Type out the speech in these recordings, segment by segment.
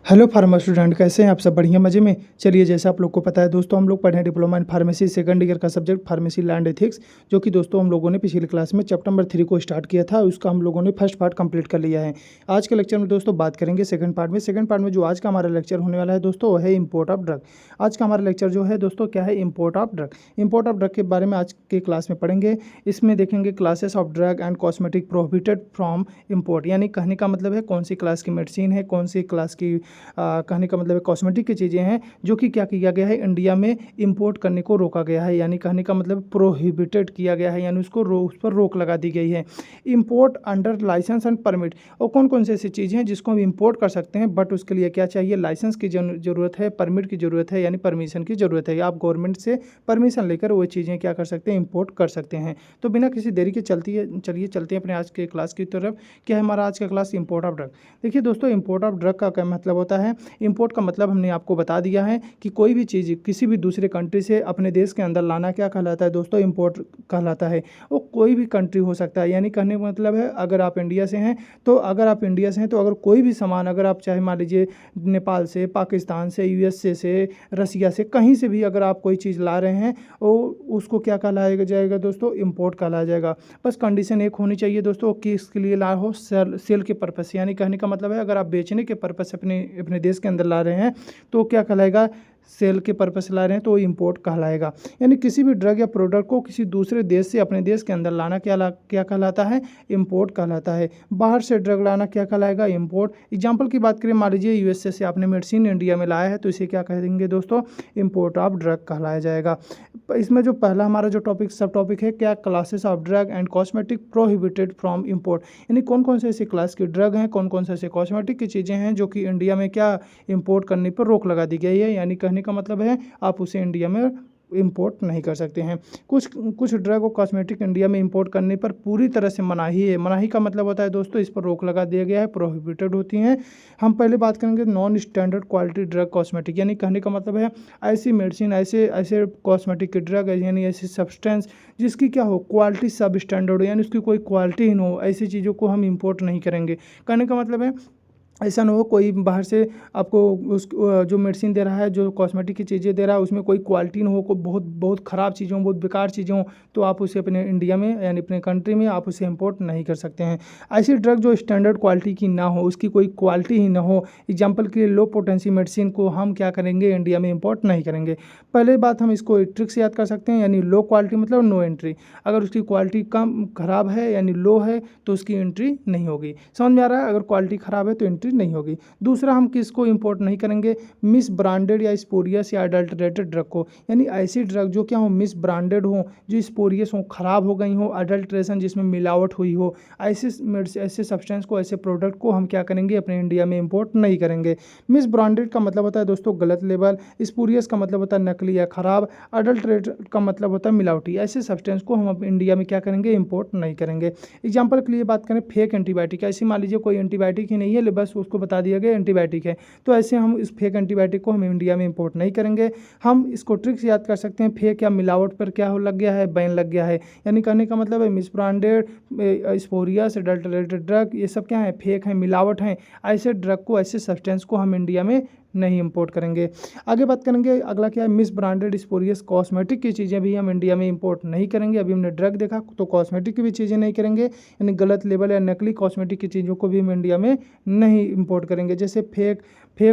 Hello pharma student, कैसे हैं आप सब? बढ़िया मजे में। चलिए, जैसे आप लोग को पता है दोस्तों, हम लोग पढ़े हैं diploma in pharmacy second year का सब्जेक्ट फार्मेसी लैंड एथिक्स, जो कि दोस्तों हम लोगों ने पिछली क्लास में चैप्टर नंबर 3 को स्टार्ट किया था। उसका हम लोगों ने फर्स्ट पार्ट कंप्लीट कर लिया है। आज के लेक्चर में दोस्तों बात करेंगे सेकंड पार्ट में। सेकंड पार्ट में जो आज का हमारा लेक्चर होने वाला है दोस्तों, वो है इम्पोर्ट ऑफ ड्रग। आज का हमारा लेक्चर जो है दोस्तों क्या है, import of drug. Import of drug के बारे में आज के क्लास में पढ़ेंगे। इसमें देखेंगे classes of drug and cosmetic prohibited from import, यानी कहने का मतलब है कौन सी क्लास की मेडिसिन है, कौन सी क्लास की कहने का मतलब कॉस्मेटिक की चीज़ें हैं जो कि क्या किया गया है, इंडिया में इंपोर्ट करने को रोका गया है। यानी कहने का मतलब प्रोहिबिटेड किया गया है, यानी उस पर रोक लगा दी गई है। Import under licence and permit, और कौन कौन से ऐसी चीज़ें हैं जिसको हम इंपोर्ट कर सकते हैं, बट उसके लिए क्या चाहिए, लाइसेंस की ज़रूरत है, परमिट की ज़रूरत है, यानी परमिशन की ज़रूरत है। आप गवर्नमेंट से परमिशन लेकर वो चीज़ें क्या कर सकते हैं, इंपोर्ट कर सकते हैं। तो बिना किसी देरी के चलिए चलते हैं अपने आज के क्लास की तरफ। क्या है हमारा आज का क्लास, इंपोर्ट ऑफ ड्रग। देखिए दोस्तों, इंपोर्ट ऑफ ड्रग का क्या मतलब होता है। इंपोर्ट का मतलब हमने आपको बता दिया है कि कोई भी चीज़ किसी भी दूसरे कंट्री से अपने देश के अंदर लाना क्या कहलाता है दोस्तों, इंपोर्ट कहलाता है। वो कोई भी कंट्री हो सकता है, यानी कहने का मतलब है अगर आप इंडिया से हैं तो अगर कोई भी सामान, अगर आप चाहे मान लीजिए नेपाल से, पाकिस्तान से, यूएसए से, रसिया से, कहीं से भी अगर आप कोई चीज़ ला रहे हैं वो उसको क्या कहलाया जाएगा दोस्तों, इंपोर्ट कहलाया जाएगा। बस कंडीशन एक होनी चाहिए दोस्तों कि इसके लिए ला हो सेल के पर्पज़ से, यानी कहने का मतलब है अगर आप बेचने के पर्पज़ से अपने देश के अंदर ला रहे हैं तो क्या कहलाएगा, सेल के पर्पस से ला रहे हैं तो इंपोर्ट कहलाएगा। यानी किसी भी ड्रग या प्रोडक्ट को किसी दूसरे देश से अपने देश के अंदर लाना क्या कहलाता है, इंपोर्ट कहलाता है। बाहर से ड्रग लाना क्या कहलाएगा, इंपोर्ट। एग्जांपल की बात करें, मान लीजिए यूएसए से आपने मेडिसिन इंडिया में लाया है तो इसे क्या कहेंगे दोस्तों, इंपोर्ट ऑफ ड्रग कहलाया जाएगा। इसमें जो पहला हमारा जो सब टॉपिक है क्या, classes of drug and cosmetic prohibited from import, यानी कौन कौन से ऐसे क्लास की ड्रग हैं, कौन कौन से ऐसे कॉस्मेटिक की चीज़ें हैं जो कि इंडिया में क्या इंपोर्ट करने पर रोक लगा दी गई है। यानी कहने का मतलब है आप उसे इंडिया में इंपोर्ट नहीं कर सकते हैं। कुछ कुछ ड्रग और कॉस्मेटिक इंडिया में इंपोर्ट करने पर पूरी तरह से मनाही है। मनाही का मतलब होता है दोस्तों इस पर रोक लगा दिया गया है, प्रोहिबिटेड होती हैं। हम पहले बात करेंगे non standard quality drug cosmetic, यानी कहने का मतलब है ऐसी मेडिसिन, ऐसे कॉस्मेटिक की ड्रग, यानी ऐसी सब्सटेंस जिसकी क्या हो, क्वालिटी सब स्टैंडर्ड हो, यानी उसकी कोई क्वालिटी ही न हो, ऐसी चीज़ों को हम इंपोर्ट नहीं करेंगे। कहने का मतलब है ऐसा ना हो कोई बाहर से आपको उस जो मेडिसिन दे रहा है, जो कॉस्मेटिक की चीज़ें दे रहा है, उसमें कोई क्वालिटी ना हो, कोई बहुत बहुत ख़राब चीज़ें हों, बहुत बेकार चीज़ें हों, तो आप उसे अपने इंडिया में यानी अपने कंट्री में आप उसे इंपोर्ट नहीं कर सकते हैं। ऐसी ड्रग जो स्टैंडर्ड क्वालिटी की ना हो, उसकी कोई क्वालिटी ही ना हो, एग्जाम्पल के लिए लो पोटेंसी मेडिसिन को हम क्या करेंगे, इंडिया में इंपोर्ट नहीं करेंगे। पहले बात हम इसको ट्रिक से याद कर सकते हैं, यानी लो क्वालिटी मतलब नो एंट्री। अगर उसकी क्वालिटी कम ख़राब है यानी लो है तो उसकी एंट्री नहीं होगी। समझ में आ रहा है, अगर क्वालिटी ख़राब है तो एंट्री नहीं होगी। दूसरा, हम किसको इंपोर्ट नहीं करेंगे, मिस ब्रांडेड या स्पोरियस या अडल्टरेटेड ड्रग को, यानी ऐसी ड्रग जो क्या हो, मिस ब्रांडेड हो, जो स्पोरियस हो, ख़राब हो गई हो, अडल्ट्रेशन जिसमें मिलावट हुई हो, ऐसे सब्सटेंस को, ऐसे प्रोडक्ट को हम क्या करेंगे, अपने इंडिया में इंपोर्ट नहीं करेंगे। मिस ब्रांडेड का मतलब होता है दोस्तों गलत लेबल, स्पोरियस का मतलब होता है नकली या ख़राब, अडल्ट्रेटेड का मतलब होता है मिलावटी। ऐसे सब्सटेंस को हम इंडिया में क्या करेंगे, इंपोर्ट नहीं करेंगे। एग्जाम्पल के लिए बात करें, फेक एंटीबायोटिक, ऐसी मान लीजिए कोई एंटीबायोटिक ही नहीं है, बस उसको बता दिया गया एंटीबायोटिक है, तो ऐसे हम इस फेक एंटीबायोटिक को हम इंडिया में इंपोर्ट नहीं करेंगे। हम इसको ट्रिक से याद कर सकते हैं, फेक या मिलावट पर क्या हो लग गया है, बैन लग गया है। यानी कहने का मतलब है miss branded, spurious, adulterated drug, ये सब क्या है, फेक है, मिलावट है। ऐसे ड्रग को, ऐसे सब्सटेंस को हम इंडिया में नहीं इंपोर्ट करेंगे। आगे बात करेंगे, अगला क्या है, मिस ब्रांडेड स्पोरियस कॉस्मेटिक की चीज़ें भी हम इंडिया में इंपोर्ट नहीं करेंगे। अभी हमने ड्रग देखा तो कॉस्मेटिक की भी चीज़ें नहीं करेंगे, यानी गलत लेबल या नकली कॉस्मेटिक की चीज़ों को भी हम इंडिया में नहीं इंपोर्ट करेंगे। जैसे फेक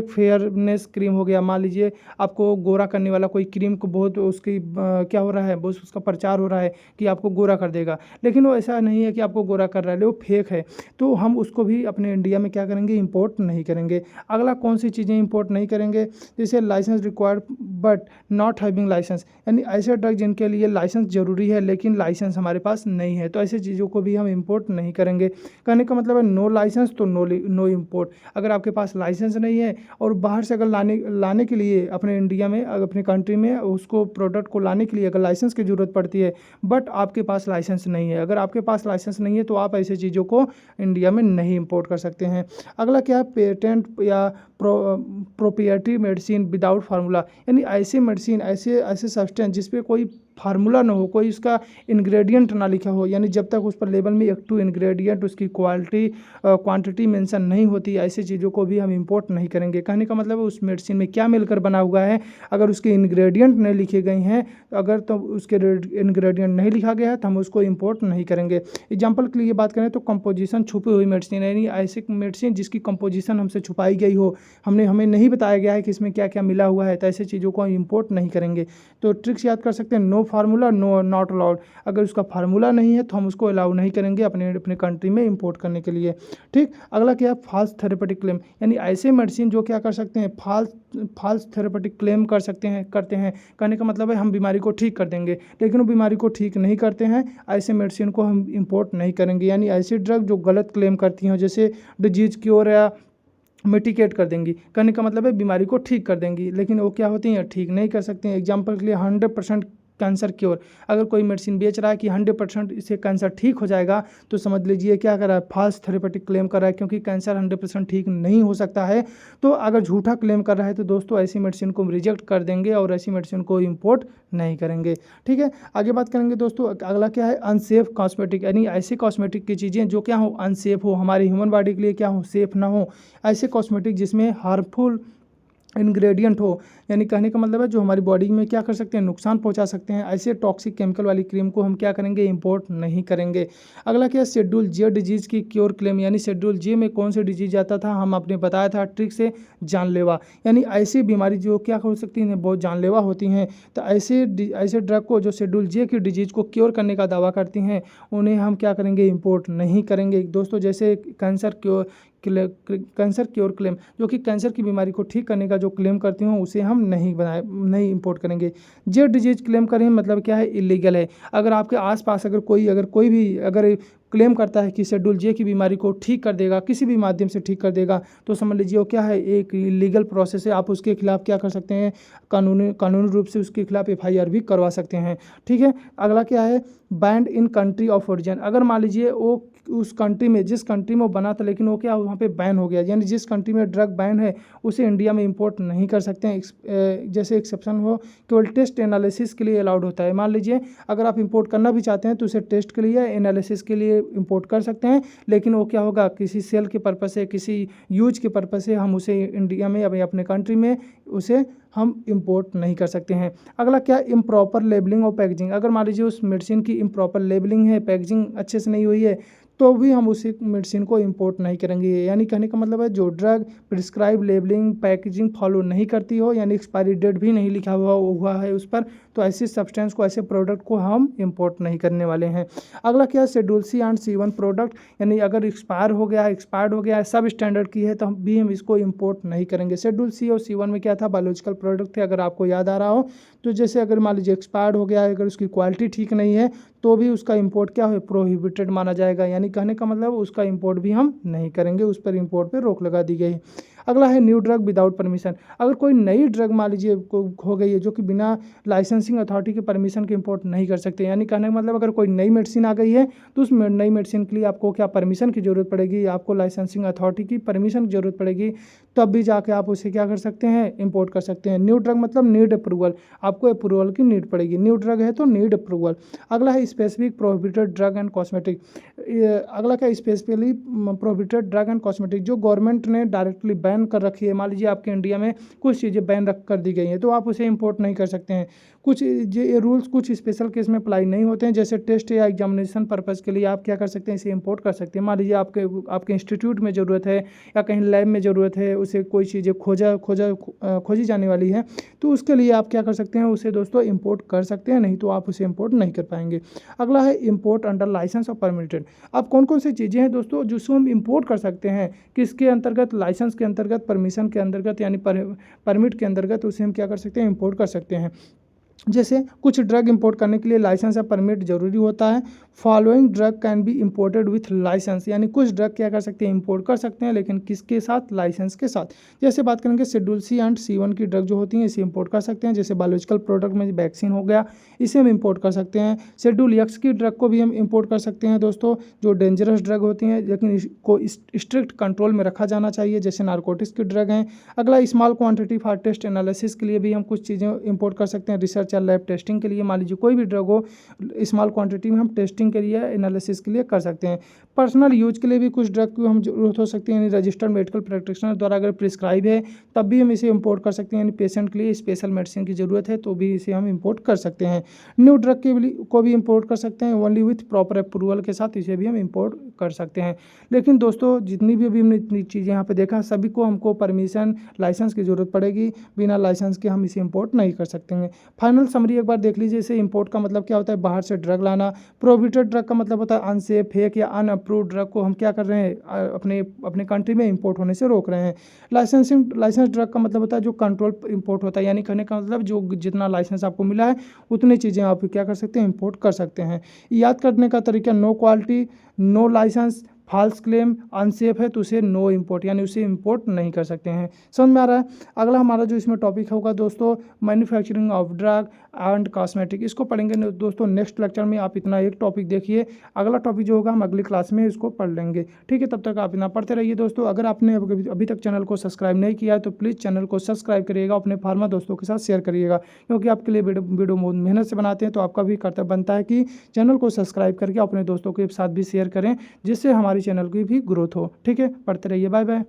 फेयरनेस क्रीम हो गया, मान लीजिए आपको गोरा करने वाला कोई क्रीम को बहुत उसकी क्या हो रहा है, बहुत उसका प्रचार हो रहा है कि आपको गोरा कर देगा, लेकिन वो ऐसा नहीं है कि आपको गोरा कर रहा है, वो फेक है, तो हम उसको भी अपने इंडिया में क्या करेंगे, इंपोर्ट नहीं करेंगे। अगला कौन सी चीज़ें इंपोर्ट नहीं करेंगे, जैसे licence required but not having licence, यानी ऐसे ड्रग जिनके लिए लाइसेंस जरूरी है लेकिन लाइसेंस हमारे पास नहीं है, तो ऐसे चीज़ों को भी हम इंपोर्ट नहीं करेंगे। कहने का मतलब है नो लाइसेंस तो नो इंपोर्ट। अगर आपके पास लाइसेंस नहीं है और बाहर से अगर लाने के लिए अपने इंडिया में, अपने कंट्री में उसको प्रोडक्ट को लाने के लिए अगर लाइसेंस की ज़रूरत पड़ती है, बट आपके पास लाइसेंस नहीं है, अगर आपके पास लाइसेंस नहीं है तो आप ऐसे चीज़ों को इंडिया में नहीं इंपोर्ट कर सकते हैं। अगला क्या है, पेटेंट या प्रोप्रिएटरी मेडिसिन विदाउट फार्मूला, यानी ऐसे मेडिसिन, ऐसे सब्सटेंस जिस पे कोई फार्मूला ना हो, कोई उसका इंग्रेडिएंट ना लिखा हो, यानी जब तक उस पर लेबल में एक्टिव इंग्रेडिएंट, उसकी क्वांटिटी मेंशन नहीं होती, ऐसी चीज़ों को भी हम इंपोर्ट नहीं करेंगे। कहने का मतलब है उस मेडिसिन में क्या मिलकर बना हुआ है, अगर उसके इंग्रेडिएंट नहीं लिखे गए हैं, अगर तो उसके इंग्रेडिएंट नहीं लिखा गया है तो हम उसको इंपोर्ट नहीं करेंगे। एग्जाम्पल के लिए बात करें तो कंपोजिशन छुपी हुई मेडिसिन, यानी ऐसी मेडिसिन जिसकी कंपोजिशन हमसे छुपाई गई हो, हमें नहीं बताया गया है कि इसमें क्या क्या मिला हुआ है, तो ऐसी चीज़ों को हम इंपोर्ट नहीं करेंगे। तो ट्रिक्स याद कर सकते हैं, no formula no not allowed, अगर उसका फार्मूला नहीं है तो हम उसको अलाउ नहीं करेंगे अपने अपने कंट्री में इंपोर्ट करने के लिए। ठीक, अगला क्या है, फॉल्स थेरेपेटिक क्लेम, यानी ऐसे मेडिसिन जो क्या कर सकते हैं, फॉल्स थेरेपेटिक क्लेम करते हैं। कहने का मतलब है हम बीमारी को ठीक कर देंगे, लेकिन वो बीमारी को ठीक नहीं करते हैं, ऐसे मेडिसिन को हम इंपोर्ट नहीं करेंगे। यानी ऐसी ड्रग जो गलत क्लेम करती हैं, जैसे डिजीज क्योर या मिटिकेट कर देंगी, कहने का मतलब है बीमारी को ठीक कर देंगी, लेकिन वो क्या होती हैं, ठीक नहीं कर सकती हैं। एग्जाम्पल के लिए 100% कैंसर क्योर, अगर कोई मेडिसिन बेच रहा है कि 100% इससे कैंसर ठीक हो जाएगा, तो समझ लीजिए क्या कर रहा है, फॉल्स थेरेपेटिक क्लेम कर रहा है, क्योंकि कैंसर 100% ठीक नहीं हो सकता है। तो अगर झूठा क्लेम कर रहा है तो दोस्तों ऐसी मेडिसिन को हम रिजेक्ट कर देंगे और ऐसी मेडिसिन को इंपोर्ट नहीं करेंगे। ठीक है, आगे बात करेंगे दोस्तों। अगला क्या है, अनसेफ कॉस्मेटिक, यानी ऐसे कॉस्मेटिक की चीज़ें जो क्या हो, अनसेफ हो, हमारे ह्यूमन बॉडी के लिए क्या हो, सेफ ना हो, ऐसे कॉस्मेटिक जिसमें हार्मफुल इंग्रेडिएंट हो, यानी कहने का मतलब है जो हमारी बॉडी में क्या कर सकते हैं, नुकसान पहुंचा सकते हैं, ऐसे टॉक्सिक केमिकल वाली क्रीम को हम क्या करेंगे, इंपोर्ट नहीं करेंगे। अगला क्या है, शेड्यूल जे डिजीज़ की क्योर क्लेम, यानी शेड्यूल जे में कौन सी डिजीज आता था, हम आपने बताया था ट्रिक से, जानलेवा, यानी ऐसी बीमारी जो क्या हो सकती हैं, बहुत जानलेवा होती हैं, तो ऐसे ड्रग को जो शेड्यूल जे की डिजीज़ को क्योर करने का दावा करती हैं, उन्हें हम क्या करेंगे, इंपोर्ट नहीं करेंगे दोस्तों। जैसे कैंसर क्योर क्लेम, जो कि कैंसर की बीमारी को ठीक करने का जो क्लेम करती हूँ, उसे हम नहीं इंपोर्ट करेंगे। जे डिजीज क्लेम करें मतलब क्या है, इलीगल है। अगर आपके आसपास अगर कोई भी क्लेम करता है कि शेड्यूल जे की बीमारी को ठीक कर देगा, किसी भी माध्यम से ठीक कर देगा, तो समझ लीजिए वो क्या है, एक लीगल प्रोसेस है। आप उसके खिलाफ क्या कर सकते हैं, कानूनी रूप से उसके खिलाफ FIR भी करवा सकते हैं। ठीक है, अगला क्या है, band in country of origin, अगर मान लीजिए वो उस कंट्री में, जिस कंट्री में वो बना था, लेकिन वो क्या वहाँ पे बैन हो गया, यानी जिस कंट्री में ड्रग बैन है उसे इंडिया में इंपोर्ट नहीं कर सकते हैं। जैसे एक्सेप्शन हो, केवल टेस्ट एनालिसिस के लिए अलाउड होता है। मान लीजिए अगर आप इंपोर्ट करना भी चाहते हैं तो उसे टेस्ट के लिए, एनालिसिस के लिए इंपोर्ट कर सकते हैं, लेकिन वो क्या होगा, किसी सेल के पर्पज़ से, किसी यूज के पर्पज़ से हम उसे इंडिया में अपने कंट्री में उसे हम इंपोर्ट नहीं कर सकते हैं। अगला क्या, इम्प्रॉपर लेबलिंग और पैकेजिंग, अगर मान लीजिए उस मेडिसिन की इम्प्रॉपर लेबलिंग है, पैकेजिंग अच्छे से नहीं हुई है, तो भी हम उसी मेडिसिन को इंपोर्ट नहीं करेंगे। यानी कहने का मतलब है जो drug prescribe labelling packaging follow नहीं करती हो, यानी एक्सपायरी डेट भी नहीं लिखा हुआ है उस पर, तो ऐसी सब्सटेंस को, ऐसे प्रोडक्ट को हम इंपोर्ट नहीं करने वाले हैं। अगला क्या, schedule C and C1 product, यानी अगर एक्सपायर्ड हो गया है, सब स्टैंडर्ड की है, तो हम इसको इंपोर्ट नहीं करेंगे। शेड्यूल C और C1 में क्या था, बायोलॉजिकल प्रोडक्ट थे, अगर आपको याद आ रहा हो तो। जैसे अगर मान लीजिए एक्सपायर्ड हो गया है, अगर उसकी क्वालिटी ठीक नहीं है, तो भी उसका इंपोर्ट क्या है, प्रोहिबिटेड माना जाएगा। यानी कहने का मतलब उसका इंपोर्ट भी हम नहीं करेंगे, उस पर इंपोर्ट पे रोक लगा दी गई। अगला है न्यू ड्रग विदाउट परमिशन, अगर कोई नई ड्रग मान लीजिए हो गई है जो कि बिना लाइसेंसिंग अथॉरिटी के परमिशन के इंपोर्ट नहीं कर सकते। यानी कहने का मतलब अगर कोई नई मेडिसिन आ गई है तो उस नई मेडिसिन के लिए आपको क्या, परमिशन की ज़रूरत पड़ेगी, आपको लाइसेंसिंग अथॉरिटी की परमिशन की ज़रूरत पड़ेगी, तब भी जाके आप उसे क्या कर सकते हैं, इंपोर्ट कर सकते हैं। न्यू ड्रग मतलब नीड अप्रूवल, आपको अप्रूवल की नीड पड़ेगी, न्यू ड्रग है तो नीड अप्रूवल। अगला है specific prohibited drug and cosmetic, अगला क्या, specifically prohibited drug and cosmetic जो गवर्नमेंट ने डायरेक्टली बैन कर रखी है। मान लीजिए आपके इंडिया में कुछ चीज़ें बैन कर दी गई हैं, तो आप उसे इंपोर्ट नहीं कर सकते हैं। कुछ ये रूल्स कुछ स्पेशल केस में अप्लाई नहीं होते हैं, जैसे टेस्ट या एग्जामिनेशन पर्पज़ के लिए आप क्या कर सकते हैं, इसे इंपोर्ट कर सकते हैं। मान लीजिए आपके इंस्टीट्यूट में ज़रूरत है या कहीं लैब में ज़रूरत है, उसे कोई चीज़ें खोजी जाने वाली है, तो उसके लिए आप क्या कर सकते हैं, उसे दोस्तों इंपोर्ट कर सकते हैं, नहीं तो आप उसे इंपोर्ट नहीं कर पाएंगे। अगला है इंपोर्ट अंडर लाइसेंस और परमिटेड, अब कौन कौन सी चीज़ें हैं दोस्तों जिसको हम इंपोर्ट कर सकते हैं, किसके अंतर्गत, लाइसेंस के अंतर्गत, परमिशन के अंतर्गत, यानी परमिट के अंतर्गत उसे हम क्या कर सकते हैं, इंपोर्ट कर सकते हैं। जैसे कुछ ड्रग इंपोर्ट करने के लिए लाइसेंस या परमिट जरूरी होता है। Following drug can be imported with licence, यानी कुछ ड्रग क्या कर सकते हैं, इंपोर्ट कर सकते हैं, लेकिन किसके साथ, लाइसेंस के साथ। जैसे बात करेंगे शेड्यूल C एंड C1 की ड्रग जो होती हैं, इसे इंपोर्ट कर सकते हैं। जैसे बायोलॉजिकल प्रोडक्ट में वैक्सीन हो गया, इसे हम इंपोर्ट कर सकते हैं। शेड्यूल X की ड्रग को भी हम इंपोर्ट कर सकते हैं दोस्तों, जो डेंजरस ड्रग होती हैं, लेकिन इसको स्ट्रिक्ट कंट्रोल में रखा जाना चाहिए, जैसे नारकोटिक्स की ड्रग हैं। अगला small quantity for test analysis के लिए भी हम कुछ चीज़ें इंपोर्ट कर सकते हैं, रिसर्च चल रहा है टेस्टिंग के लिए, मान लीजिए कोई भी ड्रग हो स्मॉल क्वांटिटी में हम टेस्टिंग के लिए एनालिसिस के लिए कर सकते हैं। पर्सनल यूज के लिए भी कुछ ड्रग की हम जरूरत हो सकती है, यानी रजिस्टर्ड मेडिकल प्रैक्टिशनर द्वारा अगर प्रिस्क्राइब है तब भी हम इसे इंपोर्ट कर सकते हैं, यानी पेशेंट के लिए स्पेशल मेडिसिन की ज़रूरत है तो भी इसे हम इंपोर्ट कर सकते हैं। न्यू ड्रग को भी इंपोर्ट कर सकते हैं ओनली विथ प्रॉपर अप्रूवल के साथ, इसे भी हम इंपोर्ट कर सकते हैं। लेकिन दोस्तों जितनी भी अभी हमने इतनी चीज़ें यहाँ पे देखा, सभी को हमको परमिशन लाइसेंस की ज़रूरत पड़ेगी, बिना लाइसेंस के हम इसे इंपोर्ट नहीं कर सकते हैं। फाइनल समरी एक बार देख लीजिए, इसे इंपोर्ट का मतलब क्या होता है, बाहर से ड्रग लाना। प्रोहिबिटेड ड्रग का मतलब होता है अनसेफ, फेक या अनअप्रूव्ड ड्रग को हम क्या कर रहे हैं, अपने अपने कंट्री में इंपोर्ट होने से रोक रहे हैं। लाइसेंस ड्रग का मतलब होता है जो कंट्रोल इंपोर्ट होता है, यानी कहने का मतलब जो जितना लाइसेंस आपको मिला है उतनी चीज़ें आप क्या कर सकते हैं, इंपोर्ट कर सकते हैं। याद करने का तरीका, no quality, no licence, false claim, unsafe है तो उसे नो इंपोर्ट, यानी उसे इंपोर्ट नहीं कर सकते हैं। समझ में आ रहा है। अगला हमारा जो इसमें टॉपिक होगा दोस्तों, manufacturing of drug and cosmetic, इसको पढ़ेंगे दोस्तों नेक्स्ट लेक्चर में। आप इतना एक टॉपिक देखिए, अगला टॉपिक जो होगा हम अगली क्लास में इसको पढ़ लेंगे, ठीक है। तब तक आप इतना पढ़ते रहिए दोस्तों। अगर आपने अभी तक चैनल को सब्सक्राइब नहीं किया है तो प्लीज़ चैनल को सब्सक्राइब करिएगा, अपने फार्मा दोस्तों के साथ शेयर करिएगा, क्योंकि आपके लिए वीडियो बहुत मेहनत से बनाते हैं, तो आपका भी कर्तव्य बनता है कि चैनल को सब्सक्राइब करके अपने दोस्तों के साथ भी शेयर करें, जिससे हमारे चैनल की भी ग्रोथ हो, ठीक है। पढ़ते रहिए, बाय बाय।